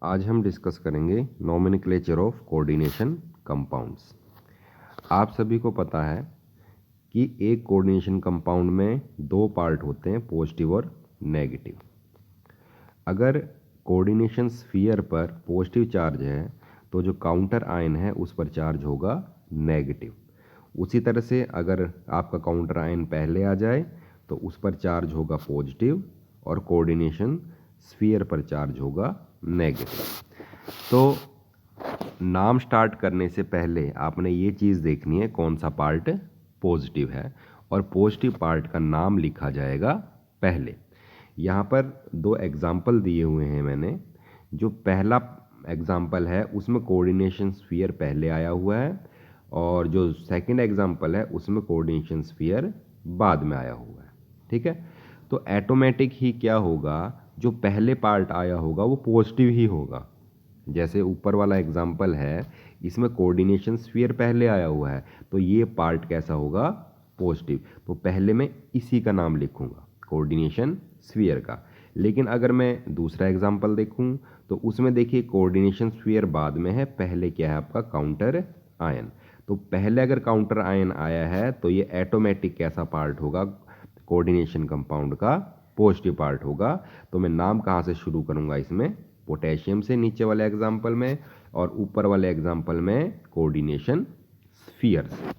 आज हम डिस्कस करेंगे नॉमेनक्लेचर ऑफ कोऑर्डिनेशन कंपाउंड्स। आप सभी को पता है कि एक कोऑर्डिनेशन कंपाउंड में दो पार्ट होते हैं, पॉजिटिव और नेगेटिव। अगर कोऑर्डिनेशन स्फीयर पर पॉजिटिव चार्ज है तो जो काउंटर आयन है उस पर चार्ज होगा नेगेटिव। उसी तरह से अगर आपका काउंटर आयन पहले आ जाए तो उस पर चार्ज होगा पॉजिटिव और कोऑर्डिनेशन स्फीयर पर चार्ज होगा नेगेटिव। तो नाम स्टार्ट करने से पहले आपने ये चीज़ देखनी है कौन सा पार्ट पॉजिटिव है और पॉजिटिव पार्ट का नाम लिखा जाएगा पहले। यहाँ पर दो एग्जाम्पल दिए हुए हैं मैंने। जो पहला एग्जाम्पल है उसमें कोऑर्डिनेशन स्फीयर पहले आया हुआ है और जो सेकंड एग्जाम्पल है उसमें कोऑर्डिनेशन स्फीयर बाद में आया हुआ है। ठीक है, तो ऑटोमेटिक ही क्या होगा, जो पहले पार्ट आया होगा वो पॉजिटिव ही होगा। जैसे ऊपर वाला एग्जाम्पल है, इसमें कोऑर्डिनेशन स्फीयर पहले आया हुआ है तो ये पार्ट कैसा होगा, पॉजिटिव। तो पहले मैं इसी का नाम लिखूंगा, कोऑर्डिनेशन स्फीयर का। लेकिन अगर मैं दूसरा एग्जाम्पल देखूं तो उसमें देखिए कोऑर्डिनेशन स्फीयर बाद में है, पहले क्या है आपका काउंटर आयन। तो पहले अगर काउंटर आयन आया है तो ये ऑटोमेटिक कैसा पार्ट होगा, कोऑर्डिनेशन कंपाउंड का पॉजिटिव पार्ट होगा। तो मैं नाम कहाँ से शुरू करूंगा, इसमें पोटेशियम से नीचे वाले एग्जाम्पल में, और ऊपर वाले एग्जाम्पल में कोऑर्डिनेशन स्फीयर से।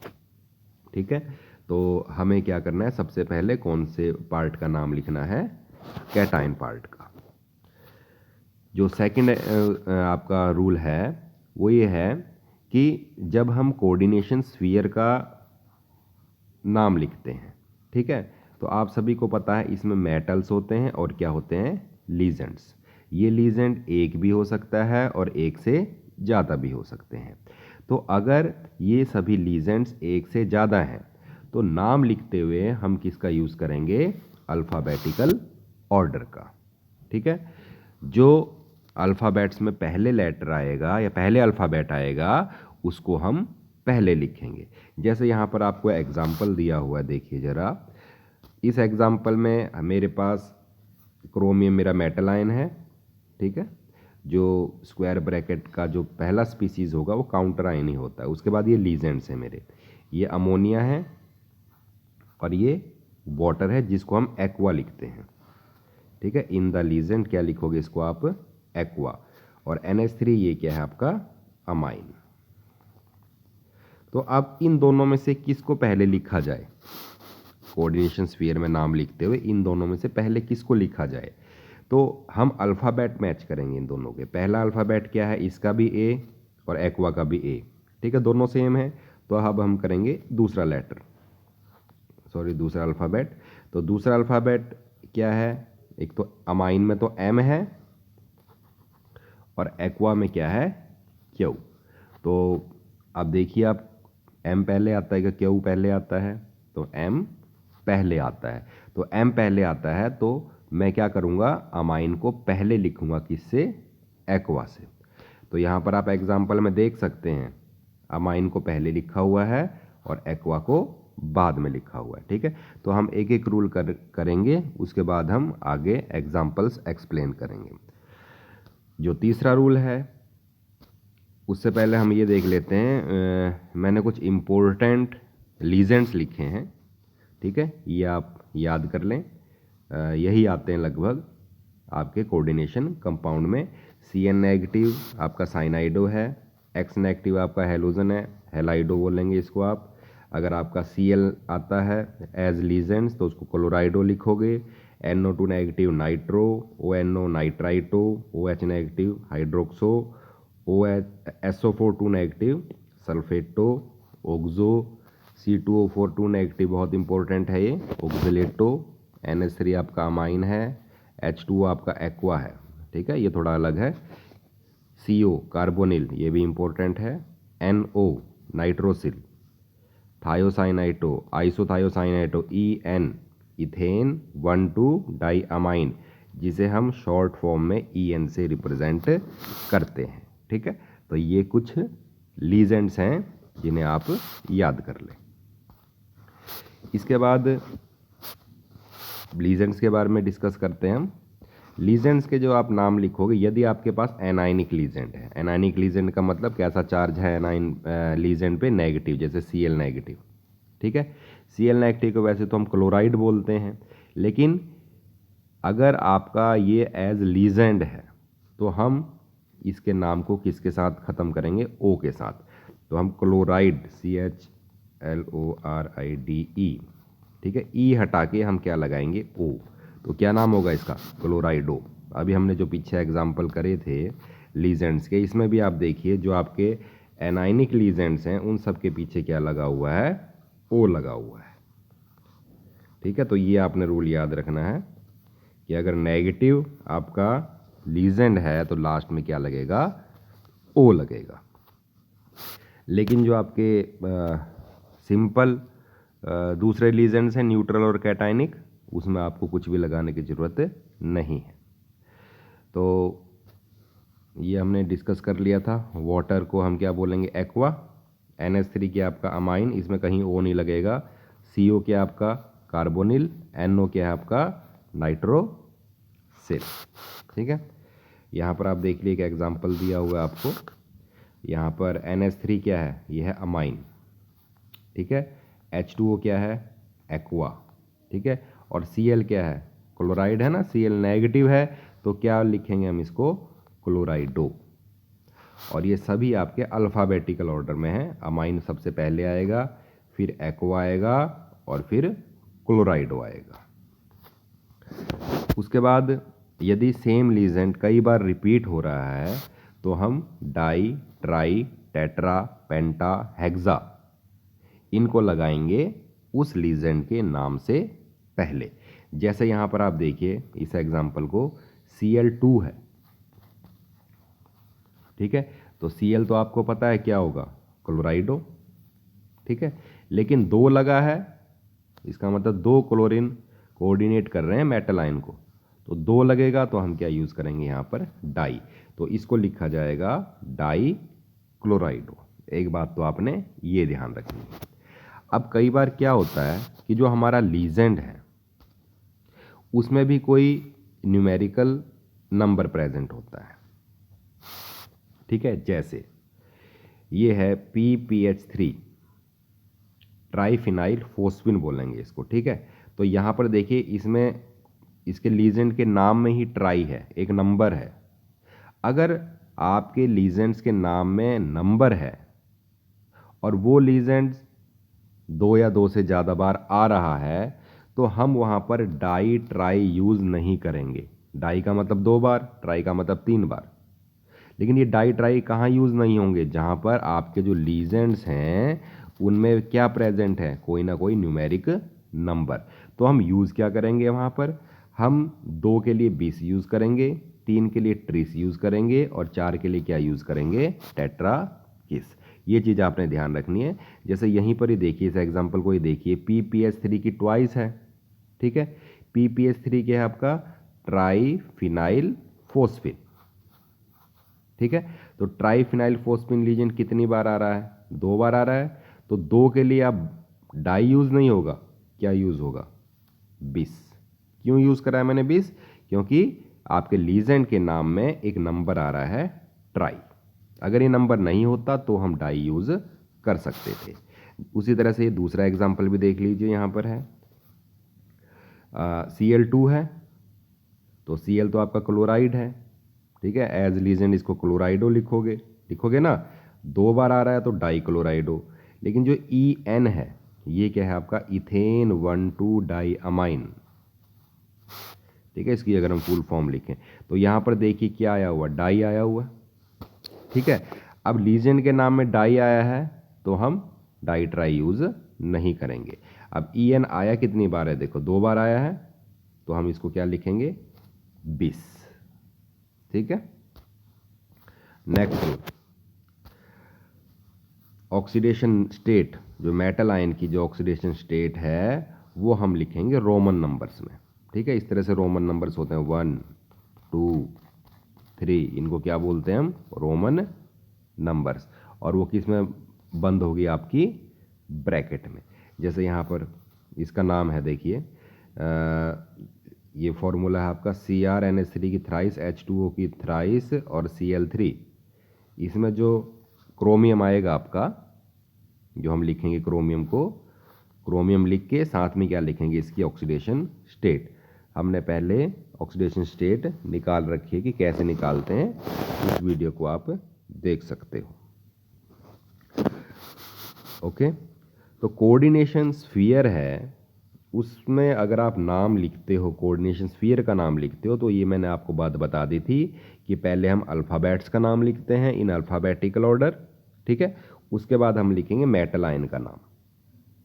ठीक है, तो हमें क्या करना है, सबसे पहले कौन से पार्ट का नाम लिखना है, कैटायन पार्ट का। जो सेकंड आपका रूल है वो ये है कि जब हम कोऑर्डिनेशन स्फीयर का नाम लिखते हैं, ठीक है, तो आप सभी को पता है इसमें मेटल्स होते हैं और क्या होते हैं, लीजेंड्स। ये लीजेंड एक भी हो सकता है और एक से ज़्यादा भी हो सकते हैं। तो अगर ये सभी लीजेंड्स एक से ज़्यादा हैं तो नाम लिखते हुए हम किसका यूज़ करेंगे, अल्फ़ाबेटिकल ऑर्डर का। ठीक है, जो अल्फ़ाबेट्स में पहले लेटर आएगा या पहले अल्फ़ाबेट आएगा उसको हम पहले लिखेंगे। जैसे यहाँ पर आपको एग्जाम्पल दिया हुआ है, देखिए ज़रा। इस एग्जाम्पल में मेरे पास क्रोमियम मेरा मेटल आयन है। ठीक है, जो स्क्वायर ब्रैकेट का जो पहला स्पीसीज होगा वो काउंटर आयन ही होता है। उसके बाद ये लीजेंड्स है मेरे, ये अमोनिया है और ये वाटर है जिसको हम एक्वा लिखते हैं। ठीक है, इन द लीजेंड क्या लिखोगे इसको आप, एक्वा। और NH3 ये क्या है आपका, अमाइन। तो अब इन दोनों में से किसको पहले लिखा जाए, कोऑर्डिनेशन स्फीयर में नाम लिखते हुए इन दोनों में से पहले किसको लिखा जाए। तो हम अल्फ़ाबेट मैच करेंगे इन दोनों के। पहला अल्फ़ाबेट क्या है, इसका भी ए और एक्वा का भी ए। ठीक है, दोनों सेम है। तो अब हम करेंगे दूसरा लेटर, सॉरी दूसरा अल्फ़ाबेट। तो दूसरा अल्फ़ाबेट क्या है, एक तो अमाइन में तो एम है और एक्वा में क्या है, क्यू। तो अब देखिए आप, एम पहले आता है कि क्यू पहले आता है, तो एम पहले आता है। तो एम पहले आता है तो मैं क्या करूँगा, अमाइन को पहले लिखूँगा, किससे, एक्वा से। तो यहाँ पर आप एग्जाम्पल में देख सकते हैं अमाइन को पहले लिखा हुआ है और एक्वा को बाद में लिखा हुआ है। ठीक है, तो हम एक एक रूल करेंगे, उसके बाद हम आगे एग्जाम्पल्स एक्सप्लेन करेंगे। जो तीसरा रूल है उससे पहले हम ये देख लेते हैं, मैंने कुछ इम्पोर्टेंट लीजेंड्स लिखे हैं। ठीक है, ये आप याद कर लें। यही आते हैं लगभग आपके कोऑर्डिनेशन कंपाउंड में। Cn नेगेटिव आपका साइनाइडो है, X नेगेटिव आपका हेलोजन है, हेलाइडो बोलेंगे इसको आप। अगर आपका Cl आता है एज लीजेंड्स तो उसको क्लोराइडो लिखोगे। NO2 negative nitro, ONO nitrito, OH negative hydroxo, SO4 2 negative sulphato, oxo, C2O4 2 negative बहुत इंपॉर्टेंट है ये, ऑक्सलेटो। NH3 आपका अमाइन है, H2O आपका एक्वा है। ठीक है, ये थोड़ा अलग है। CO कार्बोनिल, ये भी इंपॉर्टेंट है। NO nitrosyl, thiocyanato, isothiocyanato, EN ethane 1,2 diamine, जिसे हम शॉर्ट फॉर्म में EN से रिप्रेजेंट करते हैं। ठीक है, तो ये कुछ लीजेंड्स हैं जिन्हें आप याद कर लें। इसके बाद लीजेंड्स के बारे में डिस्कस करते हैं हम। लीजेंड्स के जो आप नाम लिखोगे, यदि आपके पास एनाइनिक लीजेंड है, एनाइनिक लीजेंड का मतलब कैसा चार्ज है एनाइन लीजेंड पे, नेगेटिव, जैसे Cl नेगेटिव, ठीक है। Cl नेगेटिव को वैसे तो हम क्लोराइड बोलते हैं, लेकिन अगर आपका ये एज लीजेंड है तो हम इसके नाम को किसके साथ ख़त्म करेंगे, O के साथ। तो हम क्लोराइड, CHLORIDE, ठीक है, E हटा के हम क्या लगाएंगे, O। तो क्या नाम होगा इसका, क्लोराइडो। अभी हमने जो पीछे एग्जाम्पल करे थे लीजेंड्स के, इसमें भी आप देखिए जो आपके एनाइनिक लीजेंड्स हैं उन सब के पीछे क्या लगा हुआ है, O लगा हुआ है, ठीक है। तो ये आपने रूल याद रखना है कि अगर नेगेटिव आपका लीजेंड है तो लास्ट में क्या लगेगा, O लगेगा। लेकिन जो आपके सिंपल दूसरे लीजेंड्स हैं, न्यूट्रल और कैटाइनिक, उसमें आपको कुछ भी लगाने की ज़रूरत नहीं है। तो ये हमने डिस्कस कर लिया था। वाटर को हम क्या बोलेंगे, एक्वा। NH3 क्या आपका अमाइन, इसमें कहीं O नहीं लगेगा। CO क्या आपका कार्बोनिल, NO क्या है आपका नाइट्रोसिल, ठीक है। यहाँ पर आप देख लीजिए एक एग्जाम्पल दिया हुआ है आपको, यहाँ पर NH3 क्या है, यह है अमाइन, ठीक है। H2O क्या है, एक्वा, ठीक है। और Cl क्या है, क्लोराइड है ना, Cl नेगेटिव है, तो क्या लिखेंगे हम इसको, क्लोराइडो। और ये सभी आपके अल्फ़ाबेटिकल ऑर्डर में हैं, अमाइन सबसे पहले आएगा, फिर एक्वा आएगा और फिर क्लोराइडो आएगा। उसके बाद यदि सेम लीजेंड कई बार रिपीट हो रहा है तो हम डाई, ट्राई, टेट्रा, पेंटा, हेक्सा इनको लगाएंगे उस लीजेंड के नाम से पहले। जैसे यहाँ पर आप देखिए इस एग्जाम्पल को, Cl2 है, ठीक है। तो Cl तो आपको पता है क्या होगा, क्लोराइडो, ठीक है। लेकिन 2 लगा है, इसका मतलब 2 क्लोरीन कोऑर्डिनेट कर रहे हैं मेटल आयन को, तो 2 लगेगा तो हम क्या यूज़ करेंगे यहाँ पर, डाई। तो इसको लिखा जाएगा डाई क्लोराइडो। एक बात तो आपने ये ध्यान रखनी है। अब कई बार क्या होता है कि जो हमारा लीजेंड है उसमें भी कोई न्यूमेरिकल नंबर प्रेजेंट होता है, ठीक है। जैसे ये है PPH3, ट्राइफिनाइल फोस्फिन बोलेंगे इसको, ठीक है। तो यहाँ पर देखिए इसमें इसके लीजेंड के नाम में ही ट्राई है, एक नंबर है। अगर आपके लीजेंड्स के नाम में नंबर है और वो लीजेंड्स 2 या 2 से ज़्यादा बार आ रहा है तो हम वहाँ पर डाई ट्राई यूज़ नहीं करेंगे। डाई का मतलब 2 बार, ट्राई का मतलब 3 बार। लेकिन ये डाई ट्राई कहाँ यूज़ नहीं होंगे, जहाँ पर आपके जो लीजेंड्स हैं उनमें क्या प्रेजेंट है, कोई ना कोई न्यूमेरिक नंबर। तो हम यूज़ क्या करेंगे वहाँ पर, हम 2 के लिए 20 यूज़ करेंगे, 3 के लिए ट्रिस यूज़ करेंगे और 4 के लिए क्या यूज़ करेंगे, टेट्रा किस। ये चीज़ आपने ध्यान रखनी है। जैसे यहीं पर ही देखिए, इस एग्जाम्पल को ही देखिए, PPH3 की ट्वाइस है, ठीक है। PPH3 क्या है आपका, ट्राईफिनाइल फोस्फिन, ठीक है। तो ट्राईफिनाइल फोस्फिन लीजेंड कितनी बार आ रहा है, 2 बार आ रहा है। तो 2 के लिए आप डाई यूज़ नहीं होगा, क्या यूज़ होगा, 20। क्यों यूज़ करा है मैंने 20, क्योंकि आपके लीजेंड के नाम में एक नंबर आ रहा है ट्राई। अगर ये नंबर नहीं होता तो हम डाई यूज़ कर सकते थे। उसी तरह से ये दूसरा एग्जाम्पल भी देख लीजिए, यहाँ पर है Cl2 है, तो Cl तो आपका क्लोराइड है, ठीक है। एज लीजेंड इसको क्लोराइडो लिखोगे ना, 2 बार आ रहा है तो डाई क्लोराइडो। लेकिन जो En है ये क्या है आपका, इथेन 1,2 डाई अमाइन, ठीक है। इसकी अगर हम फुल फॉर्म लिखें तो यहाँ पर देखिए क्या आया हुआ, डाई आया हुआ, ठीक है। अब लीजेंड के नाम में डाई आया है तो हम डाई ट्राई यूज़ नहीं करेंगे। अब En आया कितनी बार है, देखो 2 बार आया है, तो हम इसको क्या लिखेंगे, 20, ठीक है। नेक्स्ट, ऑक्सीडेशन स्टेट, जो मेटल आयन की जो ऑक्सीडेशन स्टेट है वो हम लिखेंगे रोमन नंबर्स में, ठीक है। इस तरह से रोमन नंबर्स होते हैं 1, 2, 3, इनको क्या बोलते हैं हम, रोमन नंबर्स। और वो किस में बंद होगी, आपकी ब्रैकेट में। जैसे यहाँ पर इसका नाम है देखिए ये फॉर्मूला है आपका CrNH3 की थ्राइस, H2O की थ्राइस और Cl3। इसमें जो क्रोमियम आएगा आपका, जो हम लिखेंगे क्रोमियम को, क्रोमियम लिख के साथ में क्या लिखेंगे, इसकी ऑक्सीडेशन स्टेट। हमने पहले ऑक्सीडेशन स्टेट निकाल रखी है कि कैसे निकालते हैं, इस वीडियो को आप देख सकते हो। ओके, तो कोऑर्डिनेशन स्फीयर है, उसमें अगर आप नाम लिखते हो, कोऑर्डिनेशन स्फीयर का नाम लिखते हो, तो ये मैंने आपको बात बता दी थी कि पहले हम अल्फ़ाबेट्स का नाम लिखते हैं इन अल्फ़ाबेटिकल ऑर्डर, ठीक है। उसके बाद हम लिखेंगे मेटल आयन का नाम,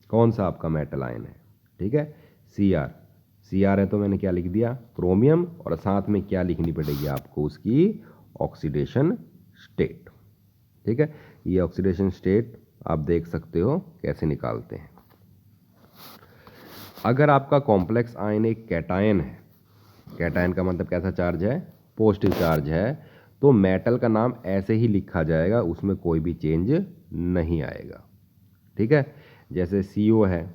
कौन सा आपका मेटल आयन है, ठीक है। Cr है तो मैंने क्या लिख दिया, क्रोमियम, और साथ में क्या लिखनी पड़ेगी आपको, उसकी ऑक्सीडेशन स्टेट, ठीक है। ये ऑक्सीडेशन स्टेट आप देख सकते हो कैसे निकालते हैं। अगर आपका कॉम्प्लेक्स आयन एक कैटायन है, कैटायन का मतलब कैसा चार्ज है, पॉजिटिव चार्ज है, तो मेटल का नाम ऐसे ही लिखा जाएगा, उसमें कोई भी चेंज नहीं आएगा, ठीक है। जैसे CO है,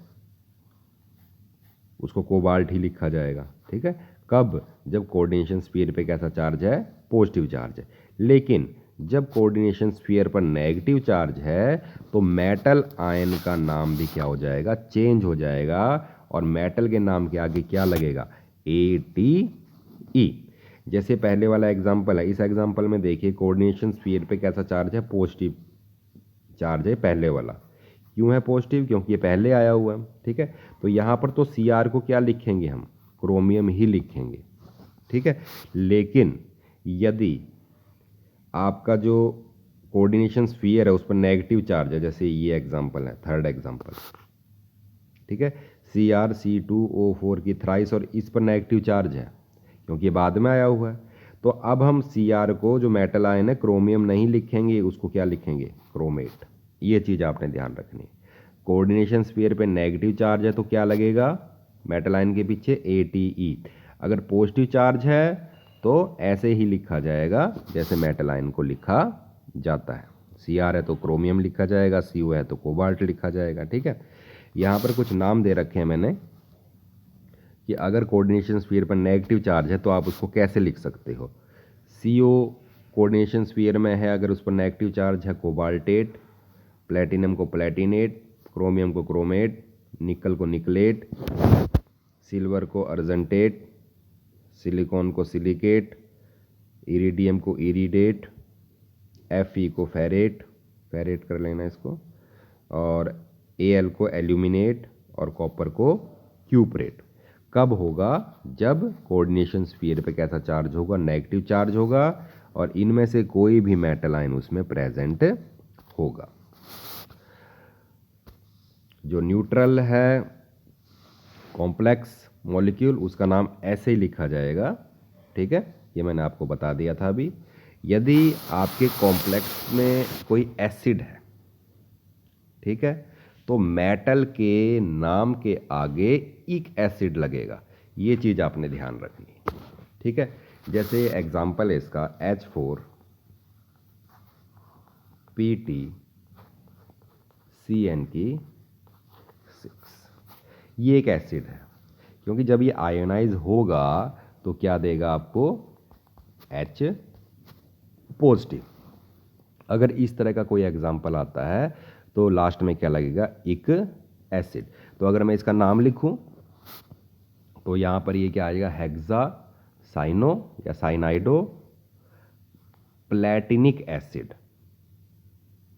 उसको कोबाल्ट ही लिखा जाएगा, ठीक है। कब, जब कोऑर्डिनेशन स्फीयर पे कैसा चार्ज है, पॉजिटिव चार्ज है। लेकिन जब कोऑर्डिनेशन स्फीयर पर नेगेटिव चार्ज है तो मेटल आयन का नाम भी क्या हो जाएगा, चेंज हो जाएगा, और मेटल के नाम के आगे क्या लगेगा, ATE। जैसे पहले वाला एग्जांपल है, इस एग्जांपल में देखिए कोऑर्डिनेशन स्फीयर पे कैसा चार्ज है, पॉजिटिव चार्ज है पहले वाला। क्यों है पॉजिटिव, क्योंकि ये पहले आया हुआ है, ठीक है। तो यहाँ पर तो Cr को क्या लिखेंगे हम, क्रोमियम ही लिखेंगे, ठीक है। लेकिन यदि आपका जो कोऑर्डिनेशन स्फीयर है उस पर नेगेटिव चार्ज है, जैसे ये एग्जांपल है, थर्ड एग्जांपल, ठीक है, CrC2O4 की थ्राइस, और इस पर नेगेटिव चार्ज है क्योंकि ये बाद में आया हुआ है, तो अब हम Cr को, जो मेटल आयन है, क्रोमियम नहीं लिखेंगे, उसको क्या लिखेंगे, क्रोमेट। ये चीज़ आपने ध्यान रखनी है। कोऑर्डिनेशन स्फीयर पे नेगेटिव चार्ज है तो क्या लगेगा मेटल आयन के पीछे, ATE। अगर पॉजिटिव चार्ज है तो ऐसे ही लिखा जाएगा जैसे मेटल आयन को लिखा जाता है। Cr है तो क्रोमियम लिखा जाएगा, CO है तो कोबाल्ट लिखा जाएगा, ठीक है। यहाँ पर कुछ नाम दे रखे हैं मैंने कि अगर कोऑर्डिनेशन स्फीयर पर नेगेटिव चार्ज है तो आप उसको कैसे लिख सकते हो। CO कोऑर्डिनेशन स्फीयर में है, अगर उस पर नेगेटिव चार्ज है, कोबाल्टेट, प्लेटिनम को प्लेटिनेट, क्रोमियम को क्रोमेट, निकल को निकलेट, सिल्वर को अर्जेंटेट, सिलिकॉन को सिलिकेट, इरिडियम को इरिडेट, Fe को फेरेट, फेरेट कर लेना इसको, और Al को एल्यूमिनेट, और कॉपर को क्यूपरेट। कब होगा, जब कोऑर्डिनेशन स्फीयर पे कैसा चार्ज होगा, नेगेटिव चार्ज होगा, और इनमें से कोई भी मेटल आयन उसमें प्रेजेंट होगा। जो न्यूट्रल है कॉम्प्लेक्स मॉलिक्यूल, उसका नाम ऐसे ही लिखा जाएगा, ठीक है। ये मैंने आपको बता दिया था अभी। यदि आपके कॉम्प्लेक्स में कोई एसिड है, ठीक है, तो मेटल के नाम के आगे एक एसिड लगेगा, ये चीज़ आपने ध्यान रखनी, ठीक है। जैसे एग्जाम्पल है इसका H4PtCN6, ये एक एसिड है, क्योंकि जब ये आयोनाइज होगा तो क्या देगा आपको, H पॉजिटिव। अगर इस तरह का कोई एग्जाम्पल आता है तो लास्ट में क्या लगेगा, एक एसिड। तो अगर मैं इसका नाम लिखूं तो यहाँ पर ये क्या आएगा, हेक्सा साइनो या साइनाइडो प्लेटिनिक एसिड।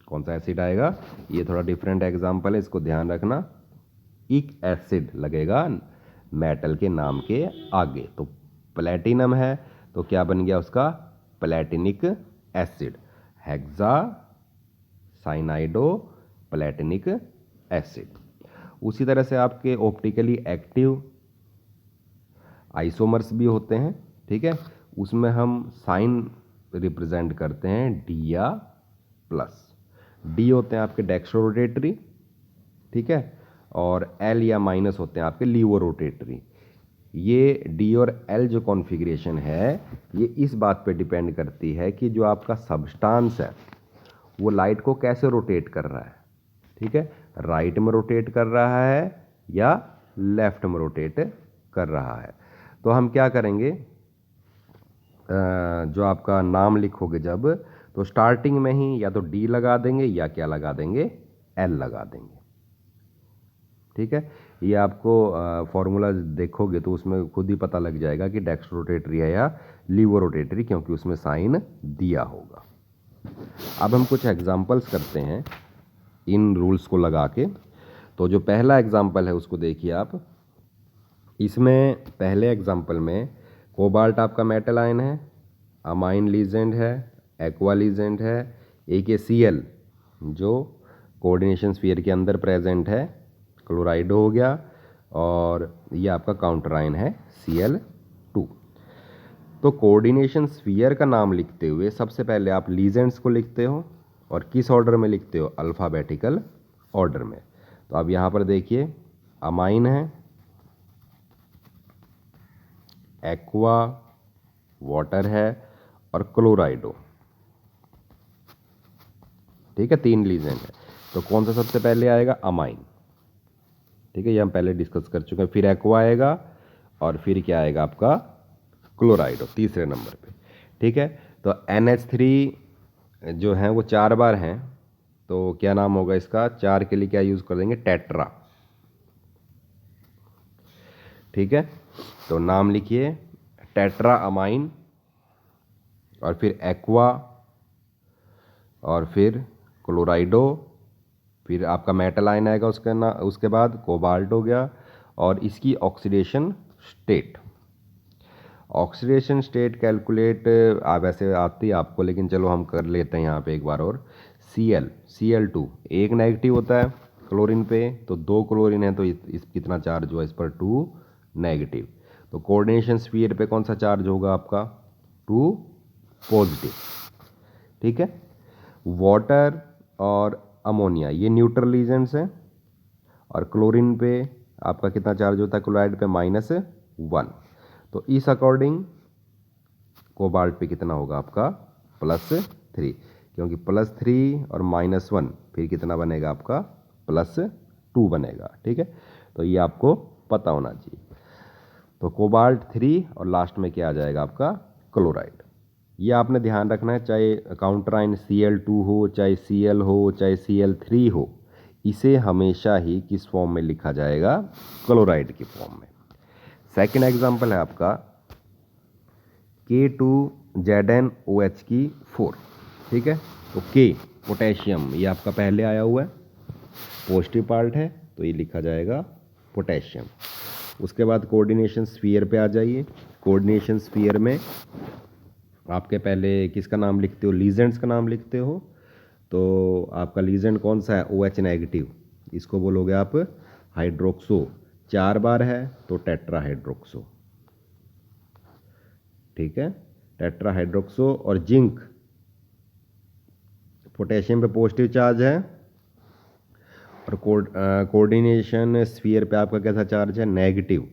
कौन सा एसिड आएगा, ये थोड़ा डिफरेंट एग्जाम्पल है, इसको ध्यान रखना। एक एसिड लगेगा मेटल के नाम के आगे, तो प्लेटिनम है तो क्या बन गया उसका, प्लेटिनिक एसिड, हेक्सा साइनाइडो प्लेटिनिक एसिड। उसी तरह से आपके ऑप्टिकली एक्टिव आइसोमर्स भी होते हैं, ठीक है। उसमें हम साइन रिप्रेजेंट करते हैं डी या प्लस। डी होते हैं आपके डेक्स्ट्रो-रोटेटरी, ठीक है, और एल या माइनस होते हैं आपके लीवो-रोटेटरी। ये डी और एल जो कॉन्फ़िगरेशन है, ये इस बात पे डिपेंड करती है कि जो आपका सब्सटेंस है वो लाइट को कैसे रोटेट कर रहा है, ठीक है, राइट में रोटेट कर रहा है या लेफ्ट में रोटेट कर रहा है। तो हम क्या करेंगे, जो आपका नाम लिखोगे जब, तो स्टार्टिंग में ही या तो डी लगा देंगे या क्या लगा देंगे, एल लगा देंगे। ठीक है, ये आपको फॉर्मूला देखोगे तो उसमें खुद ही पता लग जाएगा कि डेक्स्ट्रो रोटेटरी है या लीवो रोटेटरी, क्योंकि उसमें साइन दिया होगा। अब हम कुछ एग्जांपल्स करते हैं इन रूल्स को लगा के। तो जो पहला एग्जांपल है उसको देखिए आप। इसमें पहले एग्जांपल में कोबाल्ट आपका मेटल आयन है, अमाइन लीजेंड है, एक्वा लीजेंड है, एक ये Cl जो कोऑर्डिनेशन स्फीयर के अंदर प्रेजेंट है, क्लोराइडो हो गया, और ये आपका काउंटर आयन है Cl2। तो कोऑर्डिनेशन स्फीयर का नाम लिखते हुए सबसे पहले आप लीजेंड्स को लिखते हो, और किस ऑर्डर में लिखते हो, अल्फ़ाबेटिकल ऑर्डर में। तो अब यहाँ पर देखिए, अमाइन है, एक्वा वाटर है, और क्लोराइडो। ठीक है, 3 लीजेंड है। तो कौन सा सबसे पहले आएगा, अमाइन। ठीक है, ये हम पहले डिस्कस कर चुके हैं। फिर एक्वा आएगा, और फिर क्या आएगा आपका, क्लोराइडो तीसरे नंबर पे। ठीक है, तो NH3 जो है वो 4 बार हैं, तो क्या नाम होगा इसका, 4 के लिए क्या यूज़ कर देंगे, टेट्रा। ठीक है, तो नाम लिखिए टेट्रा अमाइन, और फिर एक्वा, और फिर क्लोराइडो, फिर आपका मेटल आयन आएगा उसके बाद कोबाल्ट हो गया, और इसकी oxidation state. Oxidation state calculate वैसे आती है आपको, लेकिन चलो हम कर लेते हैं यहाँ पे एक बार और। Cl2 एक नेगेटिव होता है क्लोरीन पे, तो 2 क्लोरीन है, तो इस कितना चार्ज हुआ इस पर, 2 नेगेटिव। तो कोऑर्डिनेशन स्फीयर पे कौन सा चार्ज होगा आपका, 2 पॉजिटिव। ठीक है, वाटर और अमोनिया ये न्यूट्रल लीजेंड्स हैं, और क्लोरीन पे आपका कितना चार्ज होता है, क्लोराइड पे -1। तो इस अकॉर्डिंग कोबाल्ट पे कितना होगा आपका, +3, क्योंकि +3 और -1 फिर कितना बनेगा आपका, +2 बनेगा। ठीक है, तो ये आपको पता होना चाहिए। तो कोबाल्ट 3, और लास्ट में क्या आ जाएगा आपका, क्लोराइड। ये आपने ध्यान रखना है, चाहे काउंटर आयन Cl2 हो, चाहे Cl हो, चाहे Cl3 हो, इसे हमेशा ही किस फॉर्म में लिखा जाएगा, क्लोराइड की फॉर्म में। सेकेंड एग्जाम्पल है आपका K2ZnOH4। ठीक है, तो K पोटेशियम, ये आपका पहले आया हुआ है, पॉजिटिव पार्ट है, तो ये लिखा जाएगा पोटेशियम। उसके बाद कोऑर्डिनेशन स्फीयर पे आ जाइए। कोऑर्डिनेशन स्फीयर में आपके पहले किसका नाम लिखते हो, लीजेंड्स का नाम लिखते हो। तो आपका लीजेंड कौन सा है, OH नेगेटिव, इसको बोलोगे आप हाइड्रोक्सो। 4 बार है तो टेट्रा हाइड्रोक्सो। ठीक है, टेट्रा हाइड्रोक्सो। और जिंक, पोटेशियम पे पॉजिटिव चार्ज है, और कोऑर्डिनेशन स्फीयर पे आपका कैसा चार्ज है, नेगेटिव।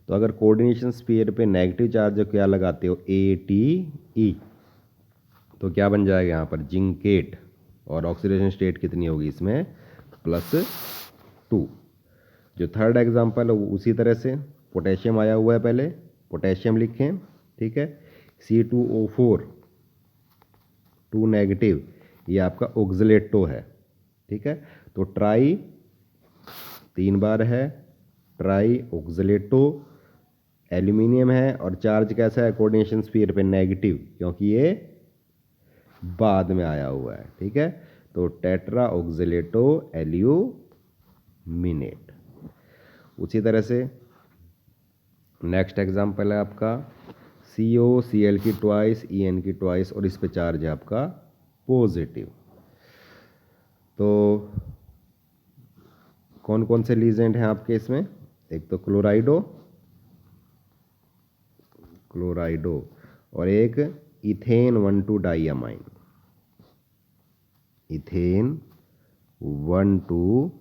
तो अगर कोऑर्डिनेशन स्फीयर पे नेगेटिव चार्ज क्या लगाते हो, ATE, तो क्या बन जाएगा यहाँ पर, जिंकेट। और ऑक्सीडेशन स्टेट कितनी होगी इसमें, +2। जो थर्ड एग्जांपल है उसी तरह से, पोटेशियम आया हुआ है, पहले पोटेशियम लिखें। ठीक है, C2O4, 2 नेगेटिव, ये आपका ऑक्सलेटो है। ठीक है, तो ट्राई 3 बार है, ट्राई ऑक्सलेटो, एल्यूमिनियम है, और चार्ज कैसा है कोऑर्डिनेशन स्फीयर पे, नेगेटिव, क्योंकि ये बाद में आया हुआ है। ठीक है, तो टेट्रा ऑक्सलेटो एल्यूमिनेट। उसी तरह से नेक्स्ट एग्जांपल है आपका COCl की ट्वाइस, En की ट्वाइस, और इस पे चार्ज है आपका पॉजिटिव। तो कौन कौन से लीजेंड हैं आपके इसमें, एक तो क्लोराइडो, और एक इथेन 1,2 डाइअमाइन, इथेन 1,2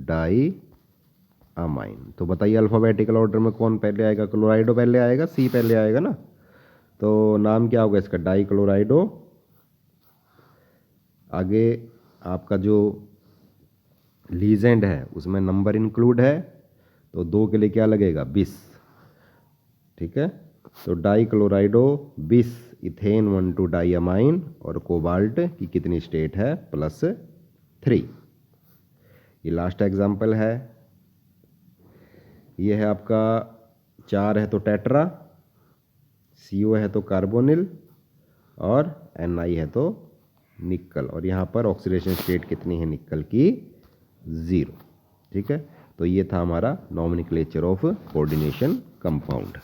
डाइअमाइन। तो बताइए अल्फाबेटिकल ऑर्डर में कौन पहले आएगा, क्लोराइडो पहले आएगा, C पहले आएगा ना। तो नाम क्या होगा इसका, डाई क्लोराइडो। आगे आपका जो लीजेंड है उसमें नंबर इंक्लूड है, तो 2 के लिए क्या लगेगा, 20। ठीक है। तो डाइक्लोराइडो बिस इथेन 1,2 डाइअमाइन और कोबाल्ट की कितनी स्टेट है? +3। ये लास्ट एग्जाम्पल है। ये है आपका 4 है तो टेट्रा, CO है तो कार्बोनिल और Ni है तो निकल। और यहाँ पर ऑक्सीडेशन स्टेट कितनी है निकल की? 0। ठीक है। तो ये था हमारा नॉमेनक्लेचर ऑफ कोऑर्डिनेशन कंपाउंड।